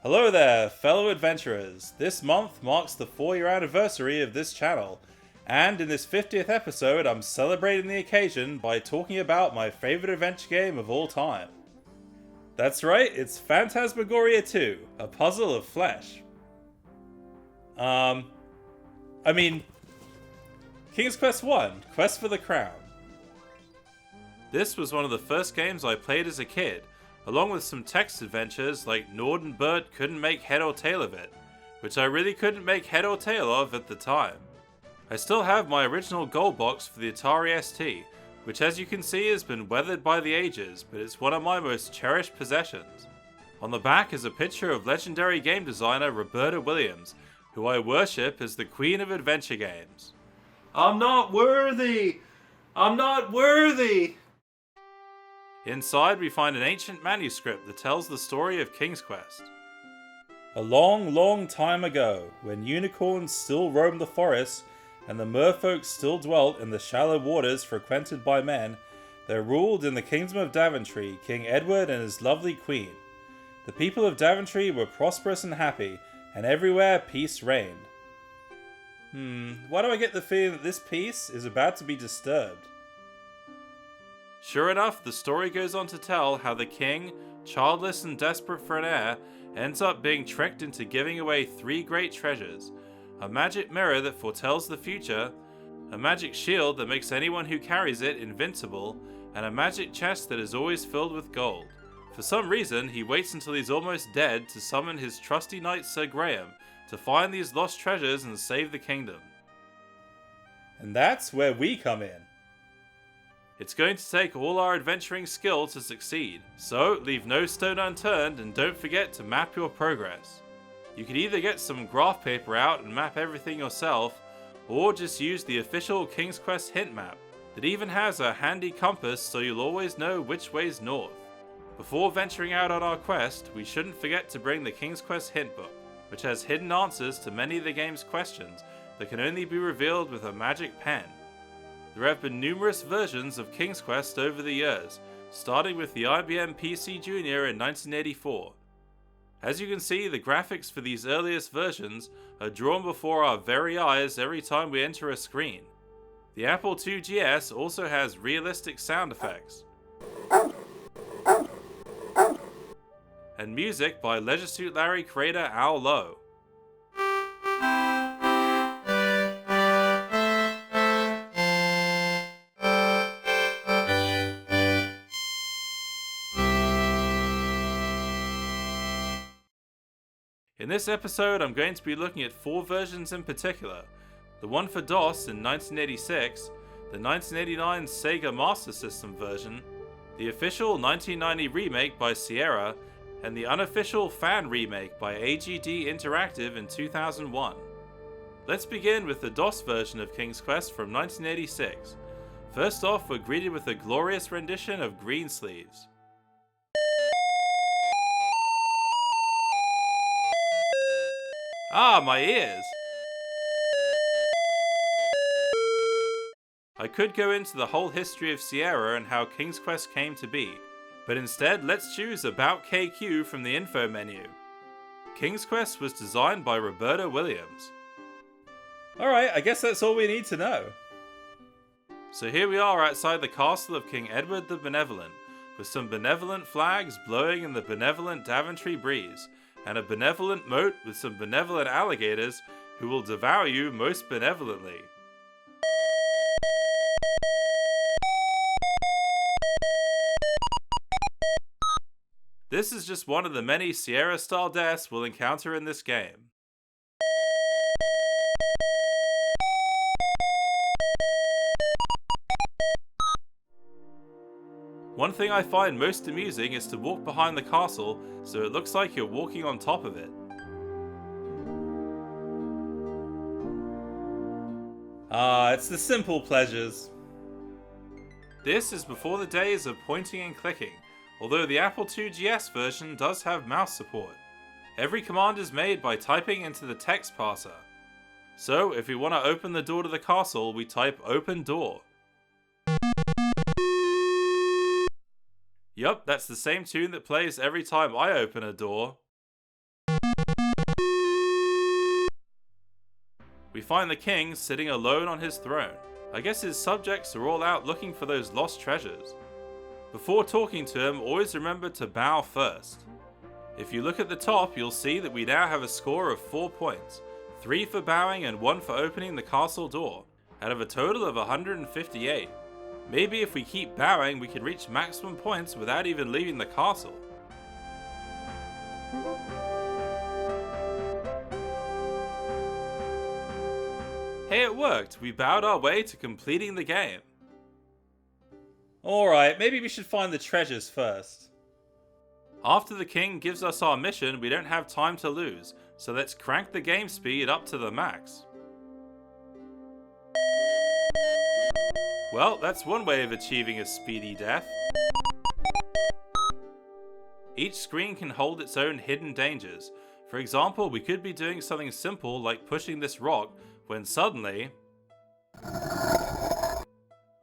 Hello there, fellow adventurers. This month marks the 4-year anniversary of this channel, and in this 50th episode I'm celebrating the occasion by talking about my favourite adventure game of all time. That's right, it's Phantasmagoria 2, a puzzle of flesh. King's Quest 1, Quest for the Crown. This was one of the first games I played as a kid, along with some text adventures like Nord and Bert couldn't make head or tail of it, which I really couldn't make head or tail of at the time. I still have my original gold box for the Atari ST, which as you can see has been weathered by the ages, but it's one of my most cherished possessions. On the back is a picture of legendary game designer Roberta Williams, who I worship as the queen of adventure games. I'm not worthy! I'm not worthy! Inside we find an ancient manuscript that tells the story of King's Quest. A long, long time ago, when unicorns still roamed the forests and the merfolk still dwelt in the shallow waters frequented by men, there ruled in the kingdom of Daventry King Edward and his lovely queen. The people of Daventry were prosperous and happy, and everywhere peace reigned. Why do I get the feeling that this peace is about to be disturbed? Sure enough, the story goes on to tell how the king, childless and desperate for an heir, ends up being tricked into giving away 3 great treasures: a magic mirror that foretells the future, a magic shield that makes anyone who carries it invincible, and a magic chest that is always filled with gold. For some reason, he waits until he's almost dead to summon his trusty knight Sir Graham to find these lost treasures and save the kingdom. And that's where we come in. It's going to take all our adventuring skill to succeed, so leave no stone unturned and don't forget to map your progress. You can either get some graph paper out and map everything yourself, or just use the official King's Quest hint map that even has a handy compass so you'll always know which way's north. Before venturing out on our quest, we shouldn't forget to bring the King's Quest hint book, which has hidden answers to many of the game's questions that can only be revealed with a magic pen. There have been numerous versions of King's Quest over the years, starting with the IBM PC Junior in 1984. As you can see, the graphics for these earliest versions are drawn before our very eyes every time we enter a screen. The Apple II GS also has realistic sound effects, and music by Leisure Suit Larry creator Al Lowe. In this episode, I'm going to be looking at 4 versions in particular: the one for DOS in 1986, the 1989 Sega Master System version, the official 1990 remake by Sierra, and the unofficial fan remake by AGD Interactive in 2001. Let's begin with the DOS version of King's Quest from 1986. First off, we're greeted with a glorious rendition of Greensleeves. Ah, my ears! I could go into the whole history of Sierra and how King's Quest came to be, but instead let's choose About KQ from the info menu. King's Quest was designed by Roberta Williams. Alright, I guess that's all we need to know. So here we are outside the castle of King Edward the Benevolent, with some benevolent flags blowing in the benevolent Daventry breeze, and a benevolent moat with some benevolent alligators who will devour you most benevolently. This is just one of the many Sierra-style deaths we'll encounter in this game. One thing I find most amusing is to walk behind the castle so it looks like you're walking on top of it. It's the simple pleasures. This is before the days of pointing and clicking, although the Apple II GS version does have mouse support. Every command is made by typing into the text parser. So if we want to open the door to the castle, we type open door. Yup, that's the same tune that plays every time I open a door. We find the king sitting alone on his throne. I guess his subjects are all out looking for those lost treasures. Before talking to him, always remember to bow first. If you look at the top, you'll see that we now have a score of 4 points, 3 for bowing and 1 for opening the castle door, out of a total of 158. Maybe if we keep bowing, we can reach maximum points without even leaving the castle. Hey, it worked! We bowed our way to completing the game. Alright, maybe we should find the treasures first. After the king gives us our mission, we don't have time to lose, so let's crank the game speed up to the max. Well, that's one way of achieving a speedy death. Each screen can hold its own hidden dangers. For example, we could be doing something simple like pushing this rock, when suddenly...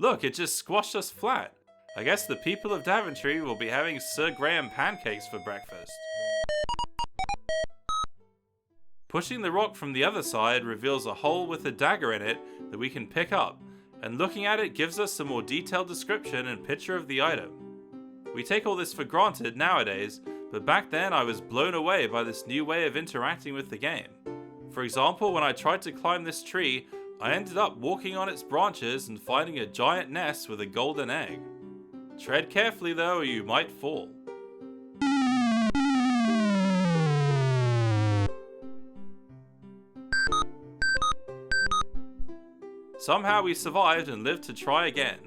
Look, it just squashed us flat. I guess the people of Daventry will be having Sir Graham pancakes for breakfast. Pushing the rock from the other side reveals a hole with a dagger in it that we can pick up, and looking at it gives us a more detailed description and picture of the item. We take all this for granted nowadays, but back then I was blown away by this new way of interacting with the game. For example, when I tried to climb this tree, I ended up walking on its branches and finding a giant nest with a golden egg. Tread carefully though, or you might fall. Somehow we survived and lived to try again.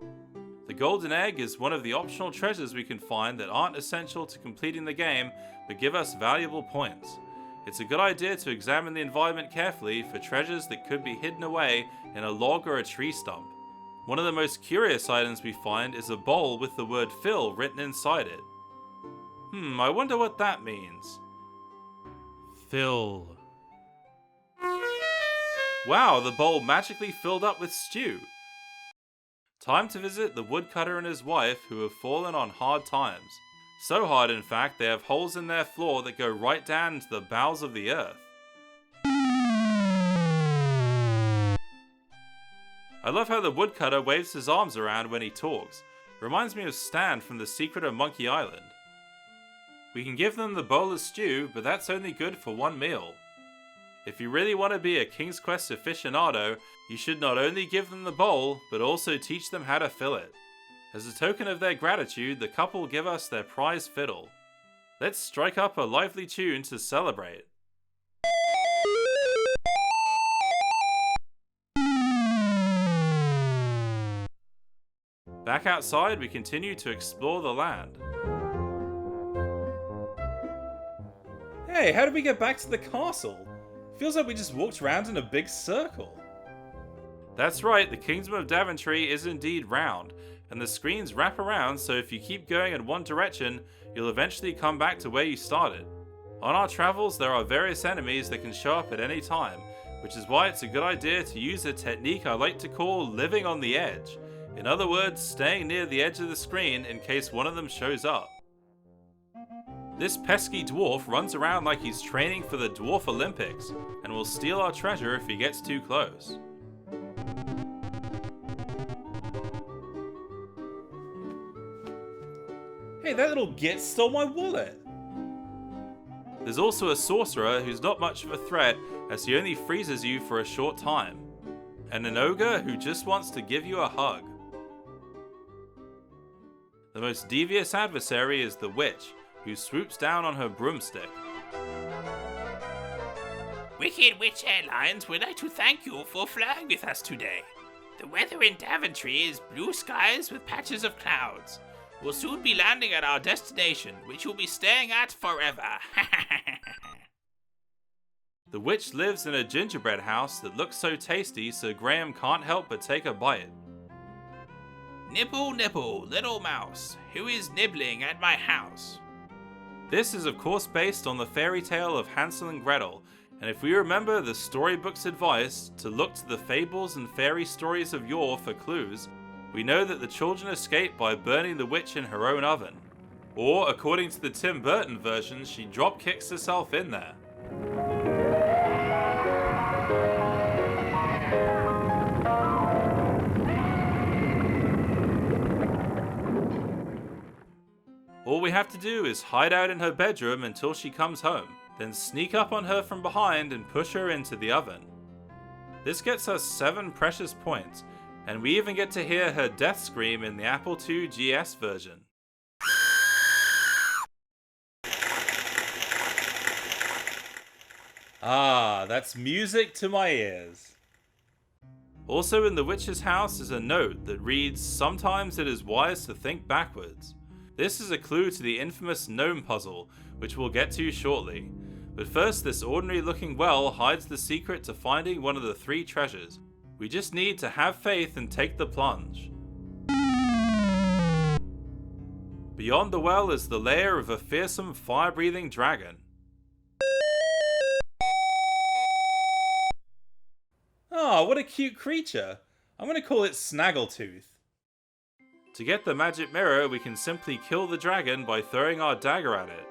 The golden egg is one of the optional treasures we can find that aren't essential to completing the game, but give us valuable points. It's a good idea to examine the environment carefully for treasures that could be hidden away in a log or a tree stump. One of the most curious items we find is a bowl with the word "fill" written inside it. I wonder what that means. Fill. Wow, the bowl magically filled up with stew. Time to visit the woodcutter and his wife who have fallen on hard times. So hard, in fact, they have holes in their floor that go right down into the bowels of the earth. I love how the woodcutter waves his arms around when he talks. Reminds me of Stan from The Secret of Monkey Island. We can give them the bowl of stew, but that's only good for one meal. If you really want to be a King's Quest aficionado, you should not only give them the bowl, but also teach them how to fill it. As a token of their gratitude, the couple give us their prize fiddle. Let's strike up a lively tune to celebrate. Back outside, we continue to explore the land. Hey, how did we get back to the castle? Feels like we just walked around in a big circle. That's right, the Kingdom of Daventry is indeed round, and the screens wrap around, so if you keep going in one direction, you'll eventually come back to where you started. On our travels, there are various enemies that can show up at any time, which is why it's a good idea to use a technique I like to call living on the edge. In other words, staying near the edge of the screen in case one of them shows up. This pesky dwarf runs around like he's training for the Dwarf Olympics, and will steal our treasure if he gets too close. Hey, that little git stole my wallet! There's also a sorcerer who's not much of a threat, as he only freezes you for a short time. And an ogre who just wants to give you a hug. The most devious adversary is the witch, who swoops down on her broomstick. Wicked Witch Airlines would like to thank you for flying with us today. The weather in Daventry is blue skies with patches of clouds. We'll soon be landing at our destination, which you'll be staying at forever. The witch lives in a gingerbread house that looks so tasty so Graham can't help but take a bite. Nibble, nibble, little mouse, who is nibbling at my house? This is of course based on the fairy tale of Hansel and Gretel, and if we remember the storybook's advice to look to the fables and fairy stories of yore for clues, we know that the children escape by burning the witch in her own oven. Or, according to the Tim Burton version, she drop kicks herself in there. we have to do is hide out in her bedroom until she comes home, then sneak up on her from behind and push her into the oven. This gets us 7 precious points, and we even get to hear her death scream in the Apple II GS version. Ah, that's music to my ears. Also in the witch's house is a note that reads, "Sometimes it is wise to think backwards." This is a clue to the infamous gnome puzzle, which we'll get to shortly. But first, this ordinary looking well hides the secret to finding one of the 3 treasures. We just need to have faith and take the plunge. Beyond the well is the lair of a fearsome fire-breathing dragon. Oh, what a cute creature. I'm going to call it Snaggletooth. To get the magic mirror, we can simply kill the dragon by throwing our dagger at it.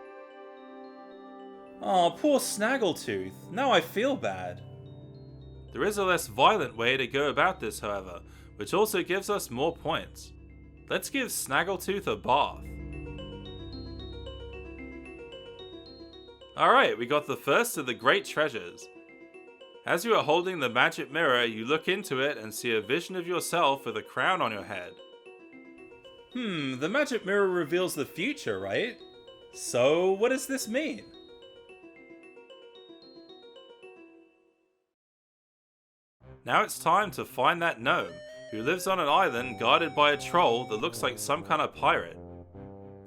Oh, poor Snaggletooth. Now I feel bad. There is a less violent way to go about this, however, which also gives us more points. Let's give Snaggletooth a bath. Alright, we got the first of the great treasures. As you are holding the magic mirror, you look into it and see a vision of yourself with a crown on your head. The magic mirror reveals the future, right? So, what does this mean? Now it's time to find that gnome, who lives on an island guarded by a troll that looks like some kind of pirate.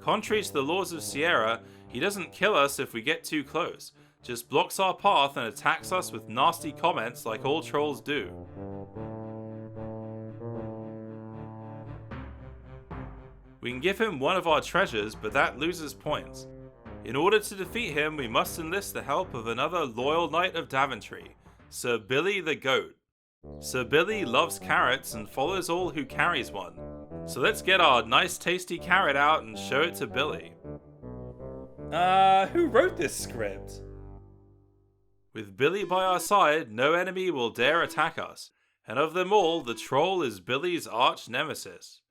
Contrary to the laws of Sierra, he doesn't kill us if we get too close, just blocks our path and attacks us with nasty comments like all trolls do. We can give him one of our treasures, but that loses points. In order to defeat him, we must enlist the help of another loyal knight of Daventry, Sir Billy the Goat. Sir Billy loves carrots and follows all who carries one. So let's get our nice tasty carrot out and show it to Billy. Who wrote this script? With Billy by our side, no enemy will dare attack us, and of them all, the troll is Billy's arch nemesis.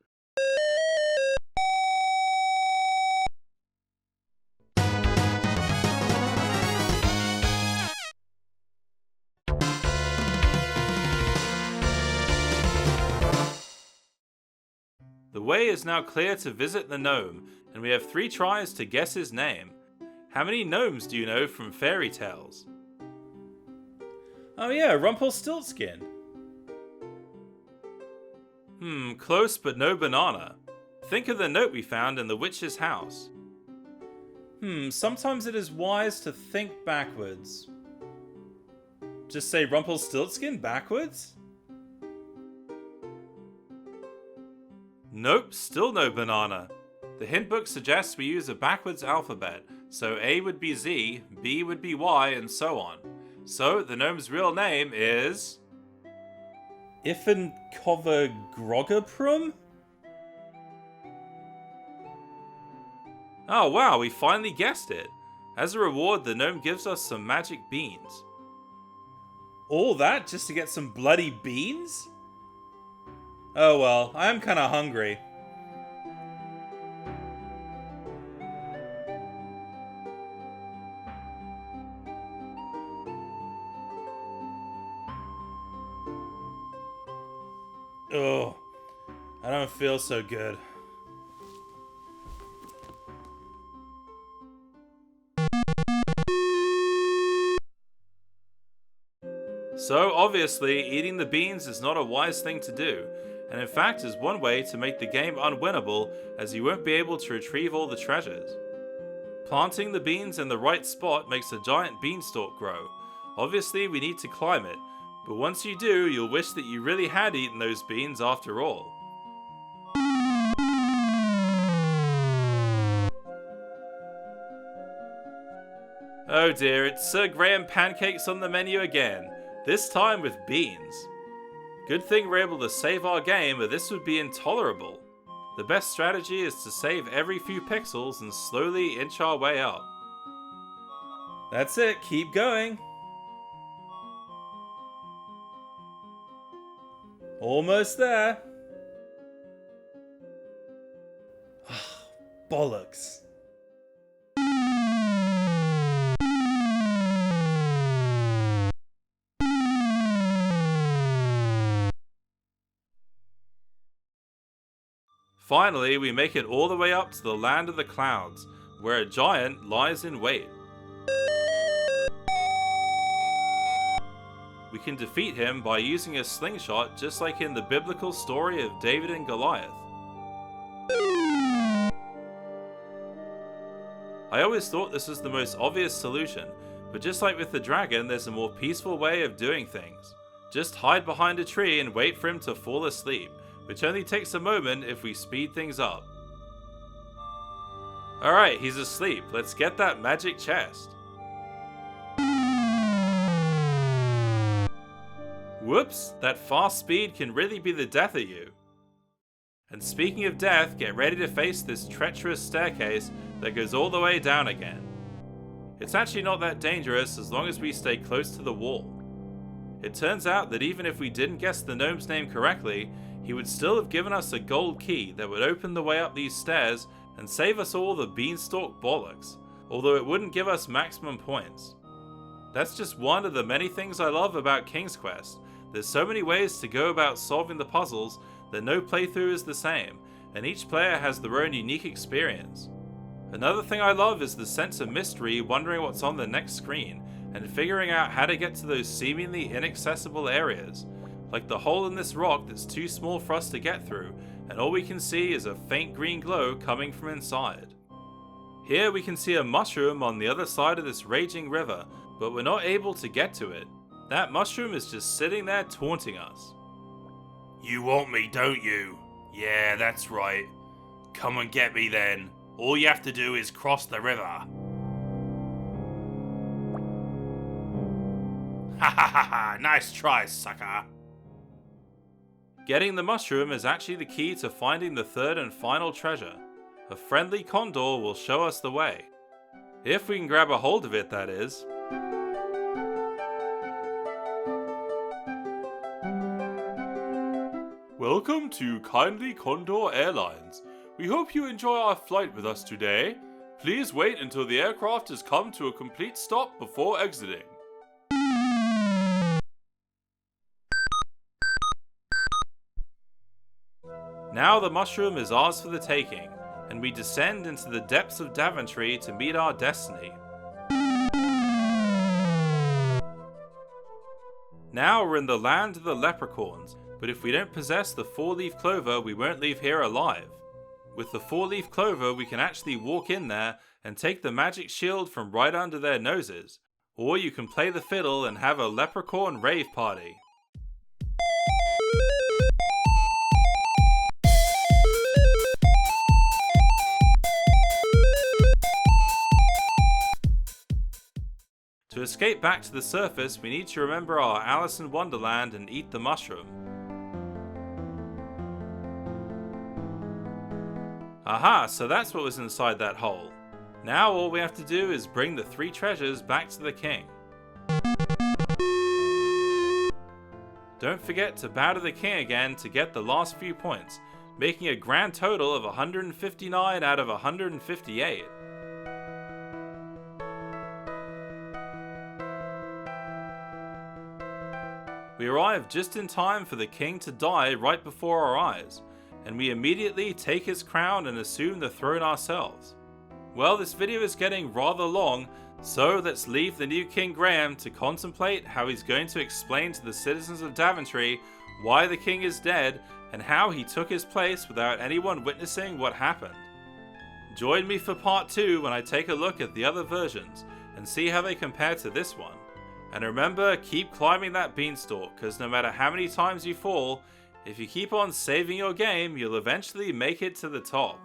The way is now clear to visit the gnome, and we have 3 tries to guess his name. How many gnomes do you know from fairy tales? Oh yeah, Rumpelstiltskin. Close but no banana. Think of the note we found in the witch's house. Sometimes it is wise to think backwards. Just say Rumpelstiltskin backwards? Nope, still no banana. The hint book suggests we use a backwards alphabet, so A would be Z, B would be Y, and so on. So, the gnome's real name is... Ifankova. Oh wow, we finally guessed it. As a reward, the gnome gives us some magic beans. All that just to get some bloody beans? Oh well, I am kinda hungry. Ugh, I don't feel so good. So obviously, eating the beans is not a wise thing to do, and in fact is one way to make the game unwinnable, as you won't be able to retrieve all the treasures. Planting the beans in the right spot makes a giant beanstalk grow. Obviously we need to climb it, but once you do, you'll wish that you really had eaten those beans after all. Oh dear, it's Sir Graham pancakes on the menu again, this time with beans. Good thing we're able to save our game, or this would be intolerable. The best strategy is to save every few pixels and slowly inch our way up. That's it, keep going. Almost there. Bollocks. Finally, we make it all the way up to the land of the clouds, where a giant lies in wait. We can defeat him by using a slingshot, just like in the biblical story of David and Goliath. I always thought this was the most obvious solution, but just like with the dragon, there's a more peaceful way of doing things. Just hide behind a tree and wait for him to fall asleep, which only takes a moment if we speed things up. Alright, he's asleep. Let's get that magic chest. Whoops, that fast speed can really be the death of you. And speaking of death, get ready to face this treacherous staircase that goes all the way down again. It's actually not that dangerous as long as we stay close to the wall. It turns out that even if we didn't guess the gnome's name correctly, he would still have given us a gold key that would open the way up these stairs and save us all the beanstalk bollocks, although it wouldn't give us maximum points. That's just one of the many things I love about King's Quest. There's so many ways to go about solving the puzzles that no playthrough is the same, and each player has their own unique experience. Another thing I love is the sense of mystery, wondering what's on the next screen, and figuring out how to get to those seemingly inaccessible areas, like the hole in this rock that's too small for us to get through, and all we can see is a faint green glow coming from inside. Here we can see a mushroom on the other side of this raging river, but we're not able to get to it. That mushroom is just sitting there taunting us. You want me, don't you? Yeah, that's right. Come and get me then. All you have to do is cross the river. Ha ha ha ha! Nice try, sucker! Getting the mushroom is actually the key to finding the third and final treasure. A friendly condor will show us the way. If we can grab a hold of it, that is. Welcome to Kindly Condor Airlines. We hope you enjoy our flight with us today. Please wait until the aircraft has come to a complete stop before exiting. Now the mushroom is ours for the taking, and we descend into the depths of Daventry to meet our destiny. Now we're in the land of the leprechauns, but if we don't possess the 4-leaf clover, we won't leave here alive. With the 4-leaf clover, we can actually walk in there and take the magic shield from right under their noses, or you can play the fiddle and have a leprechaun rave party. To escape back to the surface, we need to remember our Alice in Wonderland and eat the mushroom. Aha, so that's what was inside that hole. Now all we have to do is bring the 3 treasures back to the king. Don't forget to bow to the king again to get the last few points, making a grand total of 159 out of 158. We arrive just in time for the king to die right before our eyes, and we immediately take his crown and assume the throne ourselves. Well, this video is getting rather long, so let's leave the new King Graham to contemplate how he's going to explain to the citizens of Daventry why the king is dead and how he took his place without anyone witnessing what happened. Join me for part 2 when I take a look at the other versions and see how they compare to this one. And remember, keep climbing that beanstalk, because no matter how many times you fall, if you keep on saving your game, you'll eventually make it to the top.